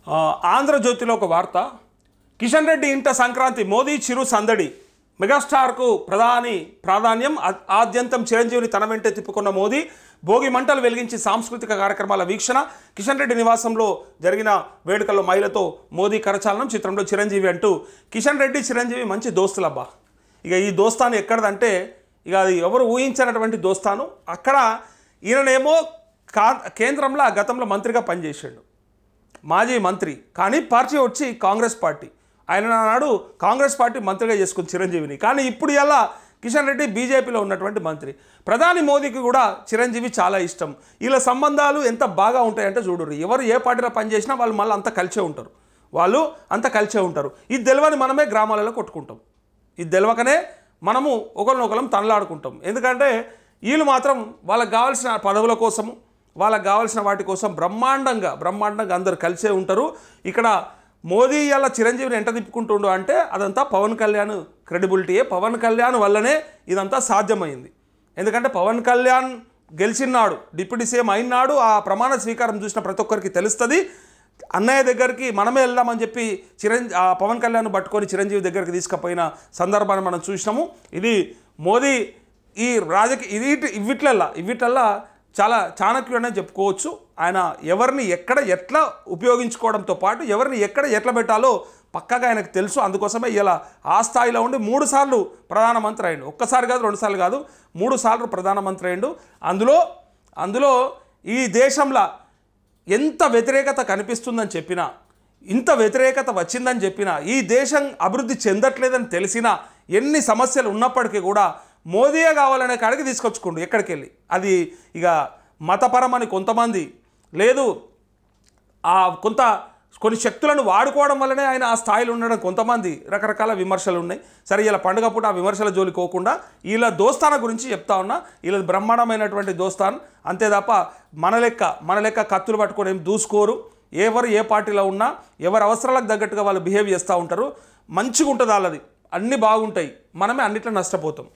ఆంధ్రజ్యోతిలో ఒక వార్త, కిషన్ రెడ్డి ఇంట సంక్రాంతి, మోదీ చిరు సందడి, మెగాస్టార్కు ప్రాధాన్యం, ఆద్యంతం చిరంజీవిని తన వెంటే తిప్పుకున్న మోదీ, భోగి మంటలు వెలిగించి సాంస్కృతిక కార్యక్రమాల వీక్షణ, కిషన్ రెడ్డి నివాసంలో జరిగిన వేడుకల్లో మహిళతో మోదీ కరచాలనం, చిత్రంలో చిరంజీవి అంటూ. కిషన్ రెడ్డి చిరంజీవి మంచి దోస్తులబ్బా. ఇక ఈ దోస్తాను ఎక్కడదంటే ఇక అది ఎవరు ఊహించినటువంటి దోస్తాను. అక్కడ ఈయననేమో కేంద్రంలో గతంలో మంత్రిగా పనిచేసాడు, మాజీ మంత్రి. కానీ పార్టీ వచ్చి కాంగ్రెస్ పార్టీ. ఆయన నాడు కాంగ్రెస్ పార్టీ మంత్రిగా చేసుకుని చిరంజీవిని. కానీ ఇప్పుడు ఇలా కిషన్ రెడ్డి బీజేపీలో ఉన్నటువంటి మంత్రి. ప్రధాని మోదీకి కూడా చిరంజీవి చాలా ఇష్టం. వీళ్ళ సంబంధాలు ఎంత బాగా ఉంటాయంటే చూడరు. ఎవరు ఏ పార్టీలో పనిచేసినా వాళ్ళు మళ్ళీ అంతా కలిసే ఉంటారు. ఇది తెలియని మనమే గ్రామాలలో కొట్టుకుంటాం. ఇది తెలియకనే మనము ఒకరినొకరం తనలాడుకుంటాం. ఎందుకంటే వీళ్ళు మాత్రం వాళ్ళకి కావాల్సిన పదవుల కోసము, వాళ్ళకి కావాల్సిన వాటి కోసం బ్రహ్మాండంగా అందరు కలిసే ఉంటారు. ఇక్కడ మోదీ ఇలా చిరంజీవిని ఎంట తిప్పుకుంటుండు అంటే అదంతా పవన్ కళ్యాణ్ క్రెడిబిలిటీయే. పవన్ కళ్యాణ్ వల్లనే ఇదంతా సాధ్యమైంది. ఎందుకంటే పవన్ కళ్యాణ్ గెలిచినాడు, డిప్యూటీ సీఎం అయినాడు. ఆ ప్రమాణ స్వీకారం చూసిన ప్రతి ఒక్కరికి తెలుస్తుంది. అన్నయ్య దగ్గరికి మనమే వెళ్దామని చెప్పి పవన్ కళ్యాణ్ పట్టుకొని చిరంజీవి దగ్గరికి తీసుకుపోయిన సందర్భాన్ని మనం చూసినాము. ఇది మోదీ ఈ ఇవిట్లల్లా చాలా చాణక్యుడనే చెప్పుకోవచ్చు. ఆయన ఎవరిని ఎక్కడ ఎట్లా ఉపయోగించుకోవడంతో పాటు ఎవరిని ఎక్కడ ఎట్లా పెట్టాలో పక్కగా ఆయనకు తెలుసు. అందుకోసమే ఇలా ఆ స్థాయిలో ఉండి 3 సార్లు ప్రధానమంత్రి అయ్యిండు. ఒక్కసారి కాదు, 2 సార్లు కాదు, 3 సార్లు ప్రధానమంత్రి అయ్యిండు. అందులో ఈ దేశంలో ఎంత వ్యతిరేకత కనిపిస్తుందని చెప్పినా, ఇంత వ్యతిరేకత వచ్చిందని చెప్పినా, ఈ దేశం అభివృద్ధి చెందట్లేదని తెలిసినా, ఎన్ని సమస్యలు ఉన్నప్పటికీ కూడా మోదీయే కావాలనే కాడికి తీసుకొచ్చుకోండు ఎక్కడికి వెళ్ళి. అది ఇక మతపరమని కొంతమంది, లేదు కొన్ని శక్తులను వాడుకోవడం వల్లనే ఆయన ఆ స్థాయిలో ఉండడం కొంతమంది, రకరకాల విమర్శలు ఉన్నాయి. సరే, ఇలా పండుగ పూట ఆ విమర్శల జోలికి పోకుండా వీళ్ళ దోస్తాన గురించి చెప్తా ఉన్నా. వీళ్ళ బ్రహ్మాండమైనటువంటి దోస్తాన్. అంతే తప్ప మన లెక్క కత్తులు పట్టుకొని ఏం దూసుకోరు. ఎవరు ఏ పార్టీలో ఉన్నా ఎవరి అవసరాలకు తగ్గట్టుగా వాళ్ళు బిహేవ్ చేస్తూ ఉంటారు. మంచిగా ఉంటుంది వాళ్ళది, అన్నీ బాగుంటాయి. మనమే అన్నిట్లో నష్టపోతాం.